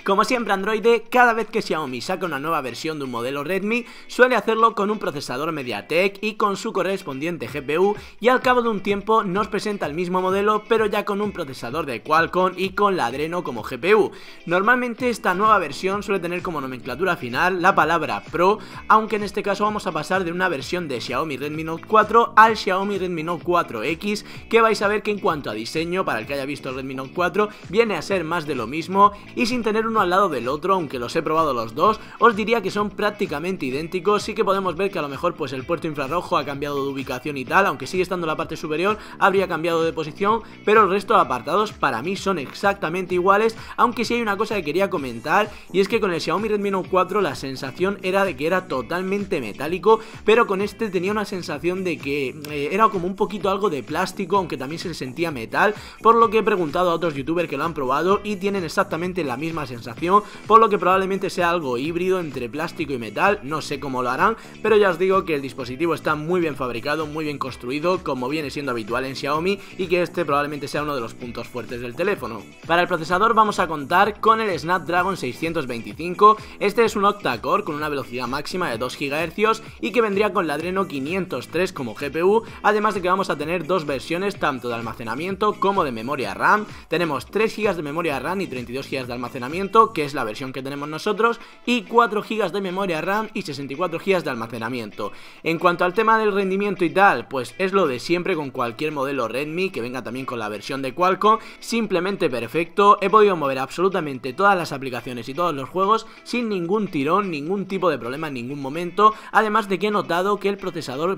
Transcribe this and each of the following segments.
Como siempre Android, cada vez que Xiaomi saca una nueva versión de un modelo Redmi, suele hacerlo con un procesador MediaTek y con su correspondiente GPU, y al cabo de un tiempo nos presenta el mismo modelo pero ya con un procesador de Qualcomm y con la Adreno como GPU. Normalmente esta nueva versión suele tener como nomenclatura final la palabra Pro, aunque en este caso vamos a pasar de una versión de Xiaomi Redmi Note 4 al Xiaomi Redmi Note 4X, que vais a ver que en cuanto a diseño, para el que haya visto el Redmi Note 4, viene a ser más de lo mismo, y sin tener uno al lado del otro, aunque los he probado los dos, os diría que son prácticamente idénticos. Sí que podemos ver que a lo mejor pues el puerto infrarrojo ha cambiado de ubicación y tal, aunque sigue estando en la parte superior, habría cambiado de posición, pero el resto de apartados para mí son exactamente iguales, aunque sí hay una cosa que quería comentar, y es que con el Xiaomi Redmi Note 4 la sensación era de que era totalmente metálico, pero con este tenía una sensación de que era como un poquito algo de plástico, aunque también se sentía metal, por lo que he preguntado a otros youtubers que lo han probado y tienen exactamente la misma sensación, por lo que probablemente sea algo híbrido entre plástico y metal. No sé cómo lo harán, pero ya os digo que el dispositivo está muy bien fabricado, muy bien construido, como viene siendo habitual en Xiaomi, y que este probablemente sea uno de los puntos fuertes del teléfono. Para el procesador vamos a contar con el Snapdragon 625, este es un octa-core con una velocidad máxima de 2 GHz y que vendría con la Adreno 503 como GPU, además de que vamos a tener dos versiones tanto de almacenamiento como de memoria RAM. Tenemos 3 GB de memoria RAM y 32 GB de almacenamiento, que es la versión que tenemos nosotros, y 4 GB de memoria RAM y 64 GB de almacenamiento. En cuanto al tema del rendimiento y tal, pues es lo de siempre con cualquier modelo Redmi que venga también con la versión de Qualcomm, simplemente perfecto. He podido mover absolutamente todas las aplicaciones y todos los juegos sin ningún tirón, ningún tipo de problema en ningún momento, además de que he notado que el procesador,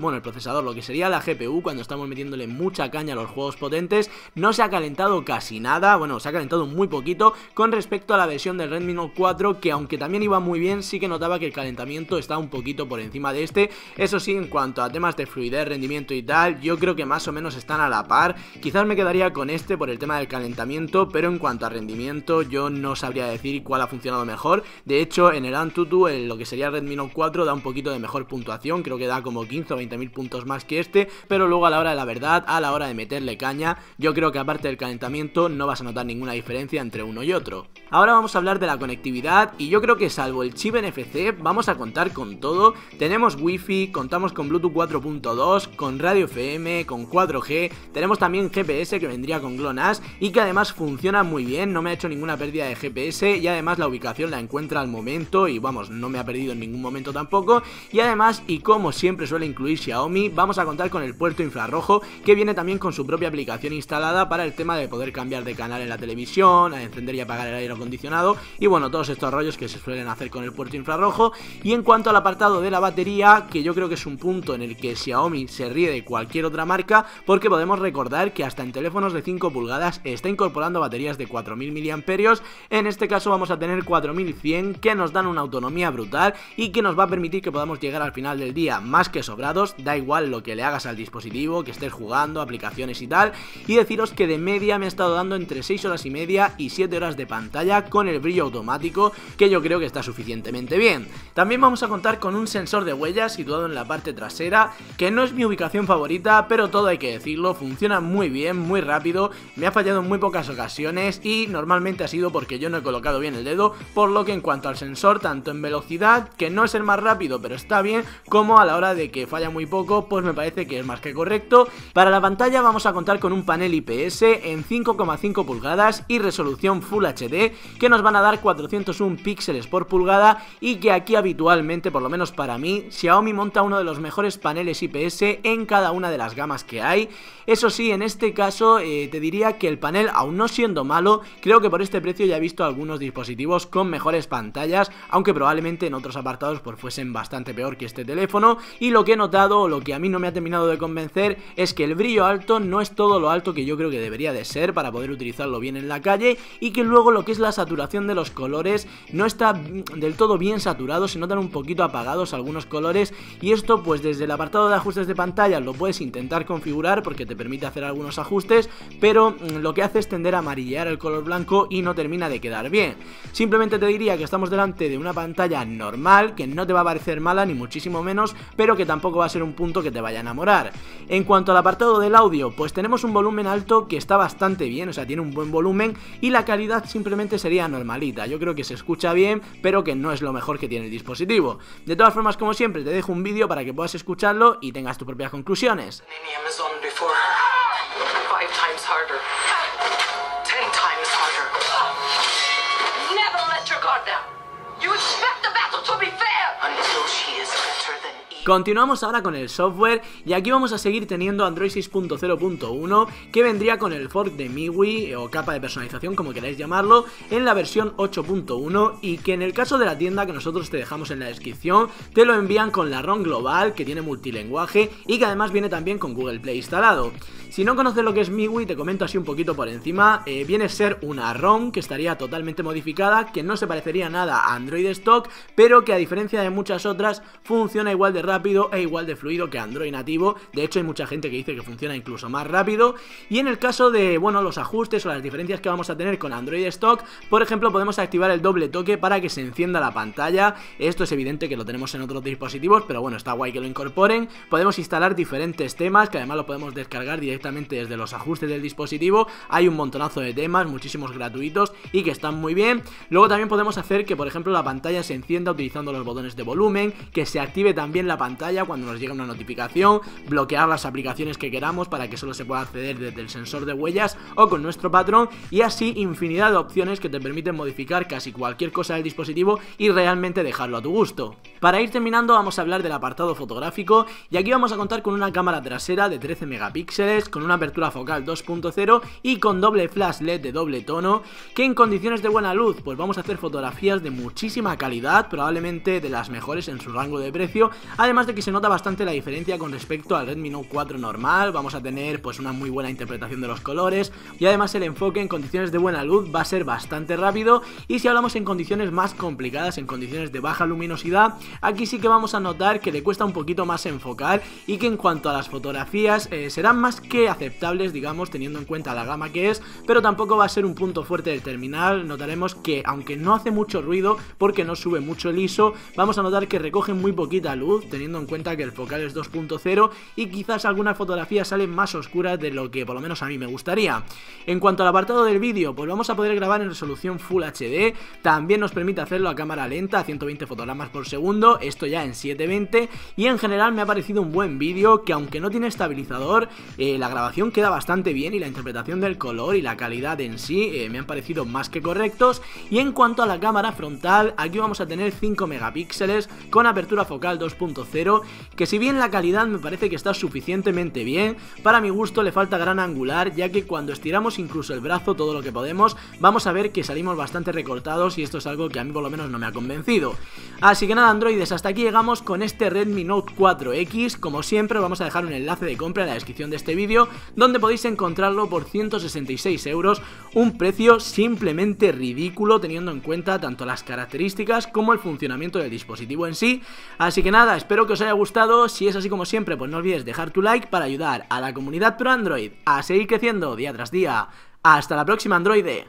lo que sería la GPU, cuando estamos metiéndole mucha caña a los juegos potentes, no se ha calentado casi nada, bueno, se ha calentado muy poquito con respecto a la versión del Redmi Note 4, que aunque también iba muy bien, sí que notaba que el calentamiento estaba un poquito por encima de este. Eso sí, en cuanto a temas de fluidez, rendimiento y tal, yo creo que más o menos están a la par. Quizás me quedaría con este por el tema del calentamiento, pero en cuanto a rendimiento yo no sabría decir cuál ha funcionado mejor. De hecho, en el Antutu, lo que sería el Redmi Note 4 da un poquito de mejor puntuación, creo que da como 15 o 20.000 puntos más que este, pero luego a la hora de la verdad, a la hora de meterle caña, yo creo que aparte del calentamiento no vas a notar ninguna diferencia entre uno y otro. Ahora vamos a hablar de la conectividad, y yo creo que salvo el chip NFC vamos a contar con todo. Tenemos Wi-Fi, contamos con Bluetooth 4.2, con radio FM, con 4G, tenemos también GPS que vendría con GLONASS y que además funciona muy bien, no me ha hecho ninguna pérdida de GPS, y además la ubicación la encuentra al momento y vamos, no me ha perdido en ningún momento tampoco. Y además, y como siempre suele incluir Xiaomi, vamos a contar con el puerto infrarrojo, que viene también con su propia aplicación instalada para el tema de poder cambiar de canal en la televisión, a encender y apagar el aire acondicionado, y bueno, todos estos rollos que se suelen hacer con el puerto infrarrojo. Y en cuanto al apartado de la batería, que yo creo que es un punto en el que Xiaomi se ríe de cualquier otra marca, porque podemos recordar que hasta en teléfonos de 5 pulgadas está incorporando baterías de 4000 mAh, en este caso vamos a tener 4100, que nos dan una autonomía brutal y que nos va a permitir que podamos llegar al final del día más que sobrados, da igual lo que le hagas al dispositivo, que estés jugando, aplicaciones y tal. Y deciros que de media me ha estado dando entre 6 horas y media y 7 horas de pantalla con el brillo automático, que yo creo que está suficientemente bien. También vamos a contar con un sensor de huellas situado en la parte trasera, que no es mi ubicación favorita, pero todo hay que decirlo, funciona muy bien, muy rápido, me ha fallado en muy pocas ocasiones y normalmente ha sido porque yo no he colocado bien el dedo, por lo que en cuanto al sensor, tanto en velocidad, que no es el más rápido pero está bien, como a la hora de que falla muy poco, pues me parece que es más que correcto. Para la pantalla vamos a contar con un panel IPS en 5,5 pulgadas y resolución Full HD, que nos van a dar 401 píxeles por pulgada, y que aquí habitualmente, por lo menos para mí, Xiaomi monta uno de los mejores paneles IPS en cada una de las gamas que hay. Eso sí, en este caso te diría que el panel, aún no siendo malo, creo que por este precio ya he visto algunos dispositivos con mejores pantallas, aunque probablemente en otros apartados pues fuesen bastante peor que este teléfono. Y lo que he notado, o lo que a mí no me ha terminado de convencer, es que el brillo alto no es todo lo alto que yo creo que debería de ser para poder utilizarlo bien en la calle, y que luego lo que es la saturación de los colores no está del todo bien saturado, se notan un poquito apagados algunos colores, y esto pues desde el apartado de ajustes de pantalla lo puedes intentar configurar porque te permite hacer algunos ajustes, pero lo que hace es tender a amarillear el color blanco y no termina de quedar bien. Simplemente te diría que estamos delante de una pantalla normal, que no te va a parecer mala ni muchísimo menos, pero que tampoco va a ser un punto que te vaya a enamorar. En cuanto al apartado del audio, pues tenemos un volumen alto que está bastante bien, o sea, tiene un buen volumen, y la calidad simplemente sería normal normalita. Yo creo que se escucha bien, pero que no es lo mejor que tiene el dispositivo. De todas formas, como siempre, te dejo un vídeo para que puedas escucharlo y tengas tus propias conclusiones. Continuamos ahora con el software y aquí vamos a seguir teniendo Android 6.0.1 que vendría con el fork de MIUI o capa de personalización, como queráis llamarlo, en la versión 8.1 y que en el caso de la tienda que nosotros te dejamos en la descripción te lo envían con la ROM global que tiene multilenguaje y que además viene también con Google Play instalado. Si no conoces lo que es MIUI, te comento así un poquito por encima. Viene a ser una ROM que estaría totalmente modificada, que no se parecería nada a Android stock, pero que a diferencia de muchas otras funciona igual de rápido e igual de fluido que Android nativo. De hecho hay mucha gente que dice que funciona incluso más rápido. Y en el caso de, bueno, los ajustes o las diferencias que vamos a tener con Android stock, por ejemplo, podemos activar el doble toque para que se encienda la pantalla. Esto es evidente que lo tenemos en otros dispositivos, pero bueno, está guay que lo incorporen. Podemos instalar diferentes temas, que además lo podemos descargar directamente desde los ajustes del dispositivo. Hay un montonazo de temas, muchísimos gratuitos y que están muy bien. Luego también podemos hacer que, por ejemplo, la pantalla se encienda utilizando los botones de volumen, que se active también la pantalla cuando nos llega una notificación, bloquear las aplicaciones que queramos para que solo se pueda acceder desde el sensor de huellas o con nuestro patrón, y así infinidad de opciones que te permiten modificar casi cualquier cosa del dispositivo y realmente dejarlo a tu gusto. Para ir terminando, vamos a hablar del apartado fotográfico y aquí vamos a contar con una cámara trasera de 13 megapíxeles, con una apertura focal 2.0 y con doble flash LED de doble tono, que en condiciones de buena luz pues vamos a hacer fotografías de muchísima calidad, probablemente de las mejores en su rango de precio, además de que se nota bastante la diferencia con respecto al Redmi Note 4 normal. Vamos a tener pues una muy buena interpretación de los colores y además el enfoque en condiciones de buena luz va a ser bastante rápido, y si hablamos en condiciones más complicadas, en condiciones de baja luminosidad, aquí sí que vamos a notar que le cuesta un poquito más enfocar y que en cuanto a las fotografías serán más que aceptables, digamos, teniendo en cuenta la gama que es, pero tampoco va a ser un punto fuerte del terminal. Notaremos que aunque no hace mucho ruido porque no sube mucho el ISO, vamos a notar que recoge muy poquita luz, teniendo en cuenta que el focal es 2.0 y quizás algunas fotografías salen más oscuras de lo que por lo menos a mí me gustaría. En cuanto al apartado del vídeo, pues vamos a poder grabar en resolución Full HD, también nos permite hacerlo a cámara lenta a 120 fotogramas por segundo, esto ya en 720, y en general me ha parecido un buen vídeo que, aunque no tiene estabilizador, la grabación queda bastante bien y la interpretación del color y la calidad en sí me han parecido más que correctos. Y en cuanto a la cámara frontal, aquí vamos a tener 5 megapíxeles con apertura focal 2.0, que si bien la calidad me parece que está suficientemente bien, para mi gusto le falta gran angular, ya que cuando estiramos incluso el brazo todo lo que podemos, vamos a ver que salimos bastante recortados y esto es algo que a mí por lo menos no me ha convencido. Así que nada, androides, hasta aquí llegamos con este Redmi Note 4X. Como siempre, vamos a dejar un enlace de compra en la descripción de este vídeo, donde podéis encontrarlo por 166 euros, un precio simplemente ridículo teniendo en cuenta tanto las características como el funcionamiento del dispositivo en sí. Así que nada, espero que os haya gustado. Si es así, como siempre, pues no olvides dejar tu like para ayudar a la comunidad pro Android a seguir creciendo día tras día. Hasta la próxima, androide.